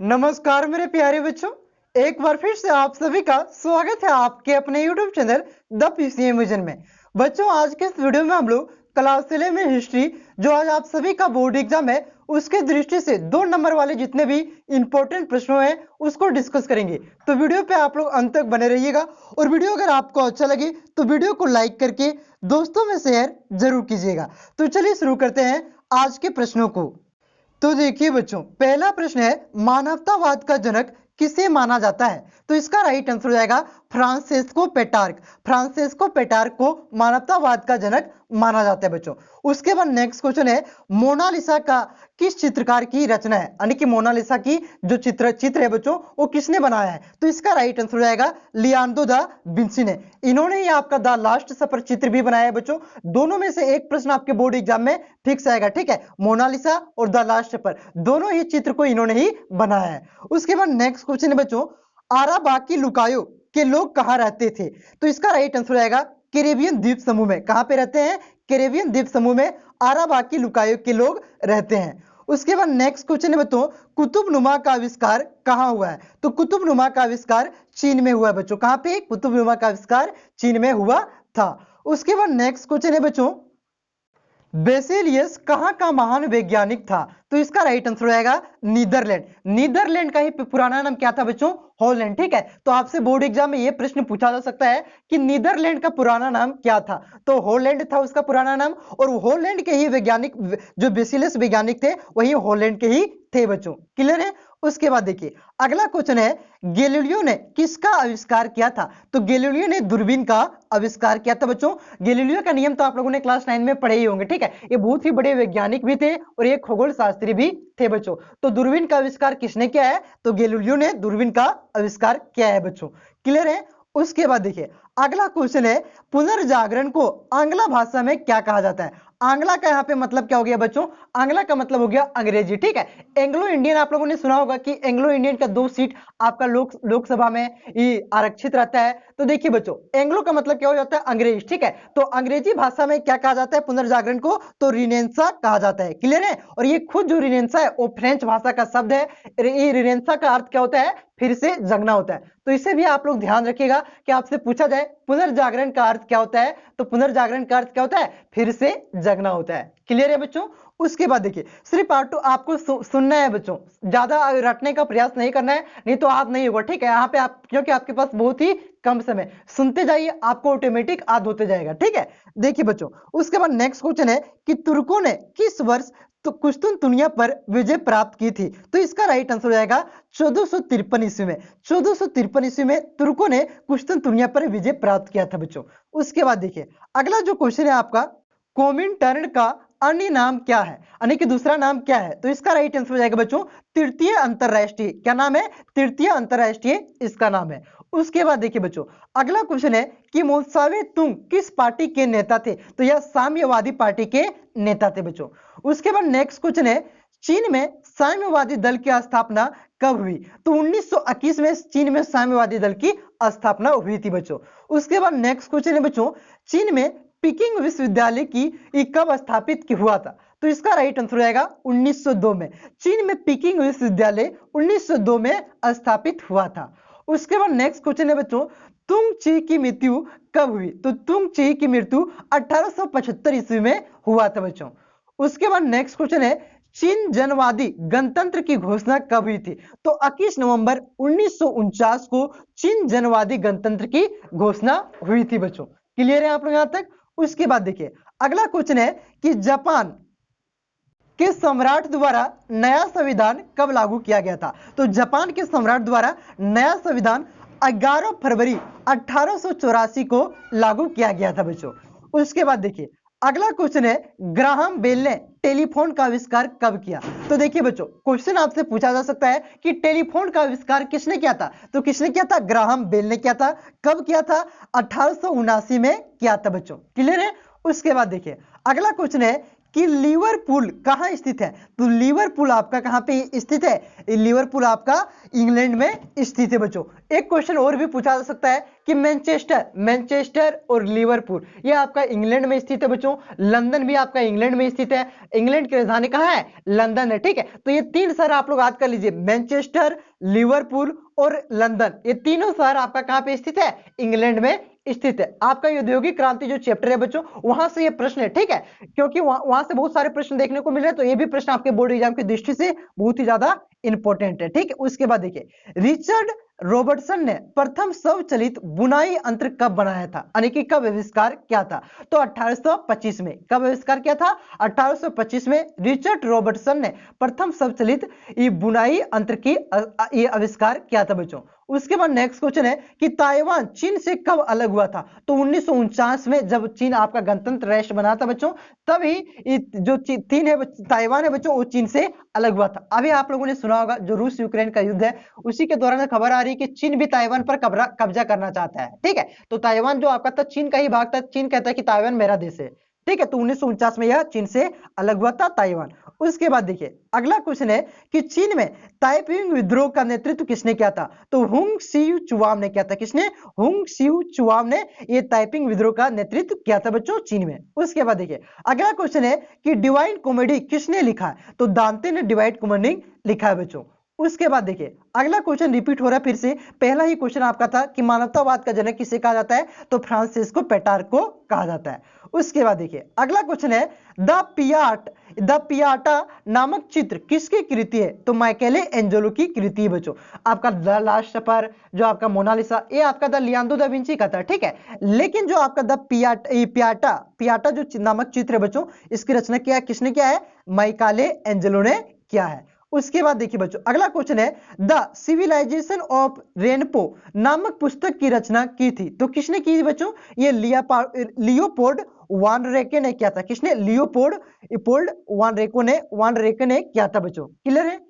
नमस्कार मेरे प्यारे बच्चों, एक बार फिर से आप सभी का स्वागत है आपके अपने YouTube channel the PCM vision में। बच्चों, आज के इस वीडियो में हम लोग क्लास 11 में हिस्ट्री, जो आज आप सभी का बोर्ड एग्जाम है, उसके दृष्टि से 2 नंबर वाले जितने भी इंपॉर्टेंट प्रश्नों हैं उसको डिस्कस करेंगे। तो वीडियो पे आप लोग अंत तक बने रहिएगा और वीडियो अगर आपको अच्छा लगे तो वीडियो को लाइक करके दोस्तों में शेयर जरूर कीजिएगा। तो चलिए शुरू करते हैं आज के प्रश्नों को। तो देखिए बच्चों, पहला प्रश्न है, मानवतावाद का जनक किसे माना जाता है? तो इसका राइट आंसर हो जाएगा फ्रांसेस्को पेट्रार्क। फ्रांसेस्को पेट्रार्क को मानवतावाद का जनक माना जाता है बच्चों। उसके बाद नेक्स्ट क्वेश्चन है, मोनालिसा का किस चित्रकार की रचना है? यानी कि मोनालिसा की जो चित्र है बच्चों, वो किसने बनाया है? तो इसका राइट आंसर हो जाएगा लियोनार्डो दा विंसी ने। इन्होंने ही आपका द लास्ट सफर चित्र भी बनाया है बच्चों। दोनों में से एक प्रश्न आपके बोर्ड एग्जाम में फिक्स आएगा, ठीक है? मोनालिसा और द लास्ट सफर, दोनों ही चित्र को इन्होंने ही बनाया है। उसके बाद नेक्स्ट क्वेश्चन है बच्चों, आराबाकी लुकायो के लोग कहाँ रहते थे? तो इसका राइट आंसर आएगा कैरेबियन द्वीप समूह में। कहां पे रहते हैं? कैरेबियन द्वीप समूह में आराबाकी लुकायो के लोग रहते हैं। उसके बाद नेक्स्ट क्वेश्चन है बच्चों, कुतुबनुमा का आविष्कार कहां हुआ है? तो कुतुबनुमा का आविष्कार चीन में हुआ है बच्चों। कहां पे? कुतुबनुमा का आविष्कार चीन में हुआ था। उसके बाद नेक्स्ट क्वेश्चन है बच्चों, बेसिलियस कहां का महान वैज्ञानिक था? तो इसका राइट आंसर आएगा नीदरलैंड। नीदरलैंड का ही पुराना नाम क्या था बच्चों? हॉलैंड, ठीक है? तो आपसे बोर्ड एग्जाम में यह प्रश्न पूछा जा सकता है कि नीदरलैंड का पुराना नाम क्या था? तो हॉलैंड था उसका पुराना नाम, और हॉलैंड के ही वैज्ञानिक जो बेसिलियस वैज्ञानिक थे वही हॉलैंड के ही थे बच्चों। क्लियर है? उसके बाद देखिए अगला क्वेश्चन है, गैलीलियो ने किसका आविष्कार किया था? तो गैलीलियो ने दूरबीन का आविष्कार किया था बच्चों। गैलीलियो का नियम तो आप लोगों ने क्लास 9 में पढ़े ही होंगे, ठीक है? ये बहुत ही बड़े वैज्ञानिक भी थे और ये खगोल शास्त्री भी थे बच्चों। तो दूरबीन का आविष्कार किसने किया है? तो गैलीलियो ने दूरबीन का आविष्कार किया है बच्चों। क्लियर है? उसके बाद देखिए अगला क्वेश्चन है, पुनर्जागरण को आंग्ला भाषा में क्या कहा जाता है? आंग्ला का यहाँ पे मतलब क्या हो गया बच्चों? आंग्ला का मतलब हो गया अंग्रेजी, ठीक है? एंग्लो इंडियन आप लोगों ने सुना होगा कि एंग्लो इंडियन का 2 सीट आपका लोकसभा में आरक्षित रहता है। तो देखिए बच्चों, एंग्लो का मतलब क्या हो जाता है? अंग्रेज, ठीक है? तो अंग्रेजी भाषा में क्या कहा जाता है पुनर्जागरण को? तो रिनेंसा कहा जाता है। क्लियर है? और ये खुद जो रिनेंसा है वो फ्रेंच भाषा का शब्द है। ये रिनेंसा का अर्थ क्या होता है? फिर से जगना होता है। तो इसे भी आप लोग ध्यान रखिएगा कि आपसे पूछा जाए पुनर्जागरण का अर्थ क्या होता है, तो पुनर्जागरण का अर्थ क्या होता है? फिर से जगना होता है। क्लियर है बच्चों? उसके बाद देखिए सिर्फ पार्ट 2 आपको सुनना है बच्चों, ज्यादा रटने का प्रयास नहीं करना है, नहीं तो याद नहीं होगा, ठीक है? यहाँ पे आप, क्योंकि आपके पास बहुत ही कम समय, सुनते जाइए, आपको ऑटोमेटिक याद होते जाएगा, ठीक है? देखिए बच्चों, उसके बाद नेक्स्ट क्वेश्चन है कि तुर्कों ने किस वर्ष तो कुश्तुनतुनिया पर विजय प्राप्त की थी? तो इसका राइट आंसर हो जाएगा 1453 ईस्वी में। 1453 ईस्वी में तुर्कों ने कुश्तुनतुनिया पर विजय प्राप्त किया था बच्चों। उसके बाद देखिए अगला जो क्वेश्चन है आपका, कोमिंटर्न का अन्य नाम क्या है, यानी कि दूसरा नाम क्या है? तो इसका राइट आंसर हो जाएगा बच्चों तृतीय अंतरराष्ट्रीय। क्या नाम है? तृतीय अंतरराष्ट्रीय इसका नाम है। उसके बाद देखिए बच्चों अगला क्वेश्चन है कि मोसावे तुंग किस पार्टी के नेता थे? तो यह साम्यवादी पार्टी के नेता थे बच्चों। उसके बाद नेक्स्ट क्वेश्चन है, चीन में साम्यवादी दल की स्थापना कब हुई? तो 1921 में चीन में साम्यवादी दल की स्थापना हुई थी बच्चों। उसके बाद नेक्स्ट क्वेश्चन है बच्चों, चीन में पीकिंग विश्वविद्यालय की कब स्थापित हुआ था? तो इसका राइट आंसर आएगा 1902 में। चीन में पीकिंग विश्वविद्यालय 1902 में स्थापित हुआ था। उसके बाद नेक्स्ट क्वेश्चन है बच्चों, तुंग ची की मृत्यु कब हुई? तो तुंग ची की मृत्यु 1875 ईस्वी में हुआ था बच्चों। उसके बाद नेक्स्ट क्वेश्चन है, चीन जनवादी गणतंत्र की घोषणा कब हुई थी? तो 21 नवंबर 1949 को चीन जनवादी गणतंत्र की घोषणा हुई थी बच्चों। क्लियर है आप लोग यहां तक? उसके बाद देखिए अगला क्वेश्चन है कि जापान के सम्राट द्वारा नया संविधान कब लागू किया गया था? तो जापान के सम्राट द्वारा नया संविधान 11 फरवरी 1884 को लागू किया गया था बच्चों। उसके बाद देखिए अगला क्वेश्चन है, ग्राहम बेल ने टेलीफोन का आविष्कार कब किया? तो देखिए बच्चों क्वेश्चन आपसे पूछा जा सकता है कि टेलीफोन का आविष्कार किसने किया था? तो किसने किया था? ग्राहम बेल ने किया था। कब किया था? 1879 में किया था बच्चों। क्लियर है? उसके बाद देखिए अगला क्वेश्चन है कि लिवरपूल कहाँ स्थित है, तो लिवरपूल आपका कहाँ पे स्थित है, लिवरपूल आपका इंग्लैंड में स्थित है बच्चों। एक क्वेश्चन और भी पूछा जा सकता है कि मैनचेस्टर और लिवरपूल ये आपका इंग्लैंड में स्थित है बच्चों, लंदन भी आपका इंग्लैंड में स्थित है, इंग्लैंड की राजधानी कहाँ है, लंदन है, ठीक है। तो ये तीन शहर आप लोग याद कर लीजिए, मैनचेस्टर, लिवरपूल और लंदन, ये तीनों शहर आपका कहाँ पे स्थित है, इंग्लैंड में स्थित है। आपका औद्योगिक क्रांति जो चैप्टर है बच्चों, वहां से ये प्रश्न है, ठीक है, क्योंकि वहां से बहुत सारे प्रश्न देखने को मिल रहे हैं, तो ये भी प्रश्न आपके बोर्ड एग्जाम की दृष्टि से बहुत ही ज्यादा इंपॉर्टेंट है, ठीक है। उसके बाद देखिए, रिचर्ड रॉबर्टसन ने प्रथम स्वचालित बुनाई यंत्र कब बनाया था, यानी कि कब आविष्कार किया था, तो 1825 में। कब आविष्कार किया था, 1825 में रिचर्ड रॉबर्टसन ने प्रथम स्वचालित बुनाई यंत्र की ये आविष्कार किया था बच्चों। उसके बाद नेक्स्ट क्वेश्चन है कि ताइवान चीन से कब अलग हुआ था, तो 1949 में, जब चीन आपका गणतंत्र राष्ट्र बना था बच्चों, तभी जो चीन है, ताइवान है बच्चों, वो चीन से अलग हुआ था। अभी आप लोगों ने सुना होगा जो रूस यूक्रेन का युद्ध है, उसी के दौरान खबर आ रही है कि चीन भी ताइवान पर कब्जा करना चाहता है, ठीक है। तो ताइवान जो आपका था चीन का ही भाग था, चीन कहता है कि ताइवान मेरा देश है, ठीक है। तो 1949 में यह चीन से अलग हुआ था ताइवान। उसके बाद देखिए अगला क्वेश्चन है कि चीन में ताइपिंग विद्रोह का नेतृत्व किसने किया था, तो हुंग सियू चुआम ने किया था। किसने, हुंग सियू चुआम ने ये ताइपिंग विद्रोह का नेतृत्व किया था बच्चों चीन में। उसके बाद देखिए अगला क्वेश्चन है कि डिवाइन कॉमेडी किसने लिखा है, तो दांते ने डिवाइन कॉमेडी लिखा है बच्चों। उसके बाद देखिए अगला क्वेश्चन रिपीट हो रहा है फिर से, पहला ही क्वेश्चन आपका था कि मानवतावाद का जनक किसे कहा जाता है, तो फ्रांसिस्को पेट्रार्क को कहा जाता है। उसके बाद देखिए अगला क्वेश्चन है द पियाटा नामक चित्र किसकी कृति है, तो माइकेले एंजेलो की कृति है बच्चों। आपका द लास्ट सपर, जो आपका मोनालिसा, ये आपका द लियोनार्डो दा विंची का था, ठीक है। लेकिन जो आपका द पियाटा जो नामक चित्र है बच्चों, इसकी रचना किया किसने किया है, माइकेले एंजेलो ने किया है। उसके बाद देखिए बच्चों अगला क्वेश्चन है द सिविलाइजेशन ऑफ रेनपो नामक पुस्तक की रचना की थी, तो किसने की थी बच्चों, ये लियोपोल्ड वान रेके ने किया था। किसने, लियोपोल्ड वान रेके ने किया था बच्चों। क्लियर है,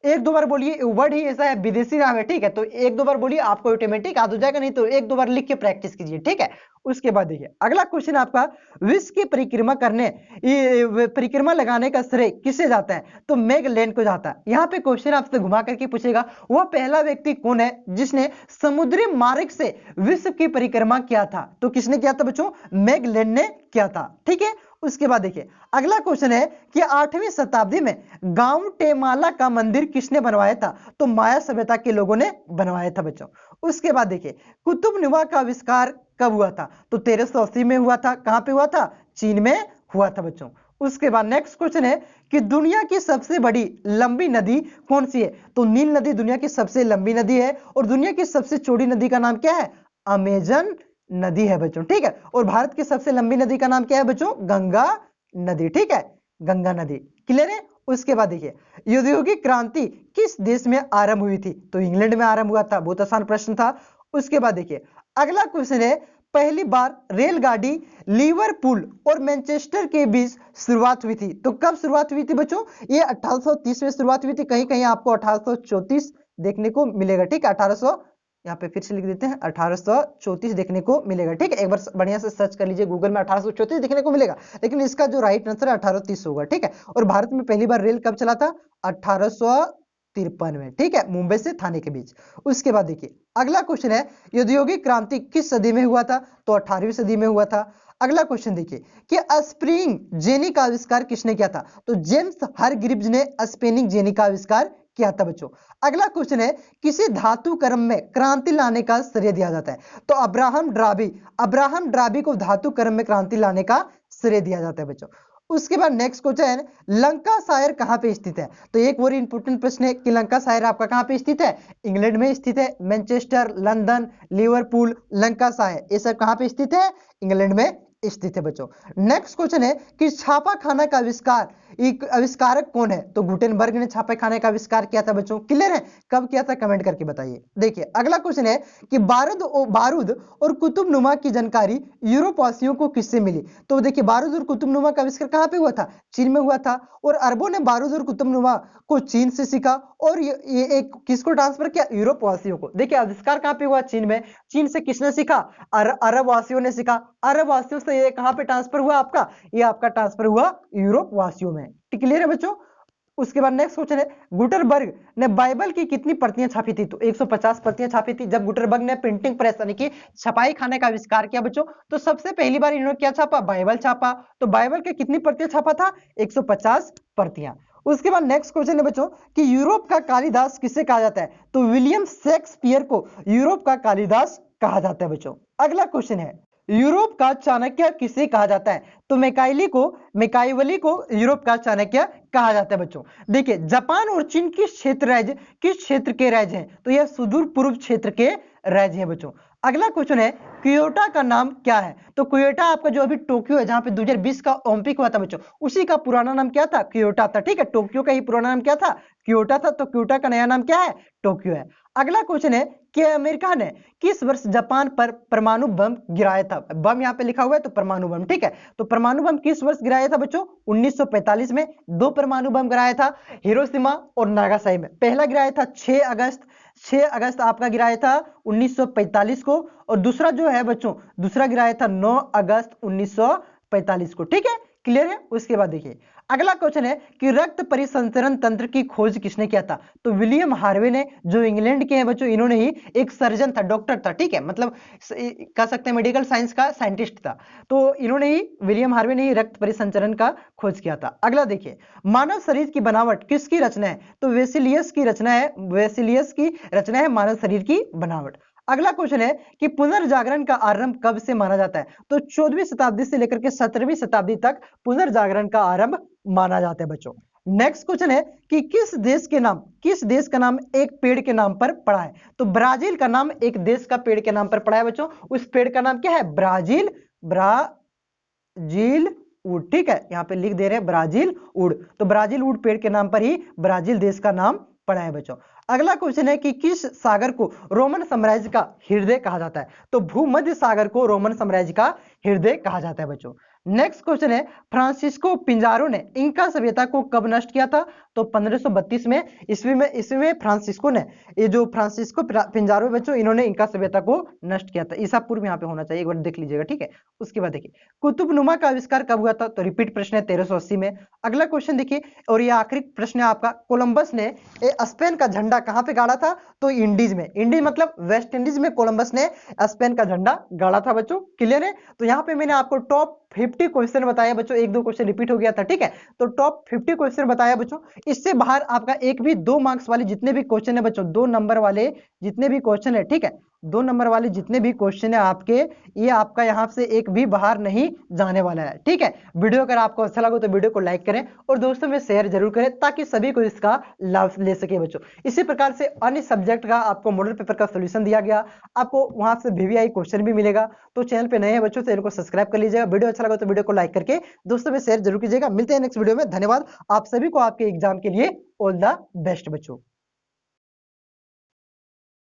एक दो बार बोलिए, वर्ड ही ऐसा है, विदेशी नाम है, ठीक है, तो एक दो बार बोलिए, आपको ऑटोमेटिक याद हो जाएगा, नहीं तो एक दो बार लिख के प्रैक्टिस कीजिए, ठीक है। उसके बाद देखिए अगला क्वेश्चन आपका, विश्व की परिक्रमा लगाने का श्रेय किसे जाता है, तो मैगलेन को जाता है। यहाँ पे क्वेश्चन आपसे घुमा करके पूछेगा वह पहला व्यक्ति कौन है जिसने समुद्री मार्ग से विश्व की परिक्रमा किया था, तो किसने किया था बच्चों, मैगलेन ने किया था, ठीक है। उसके बाद देखिए अगला क्वेश्चन है कि 8वीं शताब्दी में गांव टेमाला का मंदिर किसने बनवाया था, तो माया सभ्यता के लोगों ने बनवाया था बच्चों। उसके बाद देखिए कुतुबनुमा का आविष्कार कब हुआ था, तो 1380 में हुआ था। कहां पे हुआ था, चीन में हुआ था बच्चों। उसके बाद नेक्स्ट क्वेश्चन है कि दुनिया की सबसे बड़ी लंबी नदी कौन सी है, तो नील नदी दुनिया की सबसे लंबी नदी है, और दुनिया की सबसे चौड़ी नदी का नाम क्या है, अमेजन नदी है बच्चों, ठीक है। और भारत की सबसे लंबी नदी का नाम क्या है बच्चों, गंगा नदी, ठीक है, गंगा नदी। क्लियर है। उसके बाद देखिए औद्योगिक क्रांति किस देश में आरंभ हुई थी, तो इंग्लैंड में आरंभ हुआ था, बहुत आसान प्रश्न था। उसके बाद देखिए अगला क्वेश्चन है, पहली बार रेलगाड़ी लिवरपूल और मैनचेस्टर के बीच शुरुआत हुई थी, तो कब शुरुआत हुई थी बच्चों, ये 1830 में शुरुआत हुई थी, कहीं कहीं आपको 1834 देखने को मिलेगा, ठीक है। 1800 यहाँ पे फिर से लिख देते हैं, 1834 देखने को मिलेगा, ठीक है। एक बार बढ़िया से सर्च कर लीजिए गूगल में, 1834 देखने को मिलेगा, लेकिन इसका जो राइट आंसर है 1830 होगा, ठीक है। और भारत में पहली बार रेल कब चला था, 1853 में, ठीक है, मुंबई से थाने के बीच। उसके बाद देखिए अगला क्वेश्चन है औद्योगिक क्रांति किस सदी में हुआ था, तो 18वीं सदी में हुआ था। अगला क्वेश्चन देखिए कि स्प्रिंग जेनी का आविष्कार किसने किया था, तो जेम्स हरग्रीव्स ने स्पिनिंग जेनी का आविष्कार किया था बच्चों। अगला क्वेश्चन है किसी धातु कर्म में क्रांति लाने का श्रेय दिया जाता है, तो अब्राहम ड्राबी को धातु कर्म में क्रांति लाने का श्रेय दिया जाता है बच्चों। उसके बाद नेक्स्ट क्वेश्चन, लंकाशायर कहां पे स्थित है, तो एक और इंपोर्टेंट प्रश्न है कि लंकाशायर आपका कहां पे स्थित है, इंग्लैंड में स्थित है। मैनचेस्टर, लंदन, लिवरपूल, लंकाशायर, ये सब कहां पे स्थित है, इंग्लैंड में स्थित है बच्चों। नेक्स्ट क्वेश्चन है कि छापाखाना का आविष्कारक कौन है, तो गुटेनबर्ग ने छापाखाने का आविष्कार किया था बच्चों। क्लियर है, कब किया था कमेंट करके बताइए। देखिए अगला क्वेश्चन है कि बारूद और कुतुबनुमा की जानकारी यूरोपवासियों को किससे मिली, तो देखिए बारूद और कुतुबनुमा का आविष्कार कहां पे हुआ था, चीन में हुआ था, और अरबों ने बारूद और कुतुबनुमा को चीन से सीखा, और ये एक किसको ट्रांसफर किया, यूरोपवासियों को। देखिए आविष्कार कहां पे हुआ, चीन में। चीन से किसने सीखा, अरब वासियों ने सीखा। अरब वासियों दोस्तों ये कहां पे ट्रांसफर हुआ आपका, ये आपका ट्रांसफर हुआ यूरोप वासियों में। क्लियर है बच्चों। उसके बाद नेक्स्ट क्वेश्चन है, गुटेनबर्ग ने बाइबल की कितनी प्रतियां छापी थी? तो 150 प्रतियां छापी थी। जब गुटेनबर्ग ने प्रिंटिंग प्रेस यानी कि छपाई खाने का आविष्कार किया बच्चों, तो सबसे पहली बार इन्होंने क्या छापा? बाइबल छापा। तो बाइबल के कितनी प्रतियां छापा था? 150 प्रतियां। उसके बाद नेक्स्ट क्वेश्चन है बच्चों कि यूरोप का कालिदास किसे कहा जाता है? तो विलियम शेक्सपियर को यूरोप का कालिदास कहा जाता है बच्चों। अगला क्वेश्चन है, यूरोप का चाणक्य किसे कहा जाता है? तो मैकाइवली को यूरोप का चाणक्य कहा जाता है बच्चों। देखिए, जापान और चीन किस क्षेत्र के राज्य हैं? तो यह सुदूर पूर्व क्षेत्र के राज्य हैं बच्चों। अगला क्वेश्चन है, क्योटो का नाम क्या है? तो क्योटो आपका जो अभी टोक्यो है, जहां पे 2020 का ओलंपिक हुआ था बच्चों, उसी का पुराना नाम क्या था? क्योटो था। ठीक है, टोक्यो का ही पुराना नाम क्या था? क्योटो था। तो क्योटो का नया नाम क्या है? टोक्यो है। अगला क्वेश्चन है कि अमेरिका ने किस वर्ष जापान पर परमाणु बम गिराया था? बम यहाँ पे लिखा हुआ है तो परमाणु बम। ठीक है, तो परमाणु बम किस वर्ष गिराया था बच्चों? 1945 में। दो परमाणु बम गिराया था, हिरोशिमा और नागासाकी में। पहला गिराया था 6 अगस्त आपका गिराया था 1945 को, और दूसरा जो है बच्चों, दूसरा गिराया था 9 अगस्त 1945 को। ठीक है, क्लियर है। उसके बाद देखिए, अगला क्वेश्चन है कि रक्त परिसंचरण तंत्र की खोज किसने किया था? तो विलियम हार्वे ने, जो इंग्लैंड के हैं बच्चों, इन्होंने ही, एक सर्जन था, डॉक्टर था। ठीक है, मतलब कह सकते हैं मेडिकल साइंस का साइंटिस्ट था। तो इन्होंने ही, विलियम हार्वे ने ही रक्त परिसंचरण का खोज किया था। अगला देखिए, मानव शरीर की बनावट किसकी रचना है? तो वेसिलियस की रचना है मानव शरीर की बनावट। अगला क्वेश्चन है कि पुनर्जागरण का आरंभ कब से माना जाता है? तो 14वीं शताब्दी से लेकर के 17वीं शताब्दी तक पुनर्जागरण का आरंभ माना जाता है बच्चों। नेक्स्ट क्वेश्चन है कि किस देश का नाम एक पेड़ के नाम पर पड़ा है? तो ब्राजील का नाम एक देश का पेड़ के नाम पर पड़ा है बच्चों। उस पेड़ का नाम क्या है? Brazil would. ठीक है, यहां पे लिख दे रहे हैं ब्राजील वुड। तो ब्राजील वुड पेड़ के नाम पर ही ब्राजील देश का नाम पड़ा है बच्चों। अगला क्वेश्चन है कि किस सागर को रोमन साम्राज्य का हृदय कहा जाता है? तो भूमध्य सागर को रोमन साम्राज्य का हृदय कहा जाता है बच्चों। नेक्स्ट क्वेश्चन है, फ्रांसिस्को पिंजारो ने इंका सभ्यता को कब नष्ट किया था? तो 1532 में ईस्वी में फ्रांसिस्को ने, ये जो फ्रांसिस्को पिंजारो बच्चों, इन्होंने इंका सभ्यता को नष्ट किया था। ईसा पूर्व यहाँ पे होना चाहिए, एक बार देख लीजिएगा। ठीक है, उसके बाद देखिए, कुतुबनुमा का आविष्कार कब हुआ था? तो रिपीट प्रश्न है, 1380 में। अगला क्वेश्चन देखिए, और ये आखिरी प्रश्न है आपका, कोलंबस ने स्पेन का झंडा कहां पे गाड़ा था? तो इंडीज में। इंडीज मतलब वेस्ट इंडीज में कोलंबस ने स्पेन का झंडा गाड़ा था बच्चों। क्लियर है। तो यहाँ पे मैंने आपको टॉप 50 क्वेश्चन बताया बच्चों, एक दो क्वेश्चन रिपीट हो गया था। ठीक है, तो टॉप 50 क्वेश्चन बताया बच्चों। इससे बाहर आपका एक भी 2 मार्क्स वाले जितने भी क्वेश्चन है बच्चों, 2 नंबर वाले जितने भी क्वेश्चन है, ठीक है, 2 नंबर वाले जितने भी क्वेश्चन है आपके, ये आपका यहाँ से एक भी बाहर नहीं जाने वाला है। ठीक है, वीडियो अगर आपको अच्छा लगा तो वीडियो को लाइक करें और दोस्तों में शेयर जरूर करें, ताकि सभी को इसका लाभ ले सके बच्चों। इसी प्रकार से अन्य सब्जेक्ट का आपको मॉडल पेपर का सोल्यूशन दिया गया, आपको वहां से VVI क्वेश्चन भी मिलेगा। तो चैनल पे नए हैं बच्चों, चैनल को सब्सक्राइब कर लीजिएगा। वीडियो अच्छा लगा तो वीडियो को लाइक करके दोस्तों में शेयर जरूर कीजिएगा। मिलते हैं नेक्स्ट वीडियो में। धन्यवाद आप सभी को, आपके एग्जाम के लिए ऑल द बेस्ट बच्चों।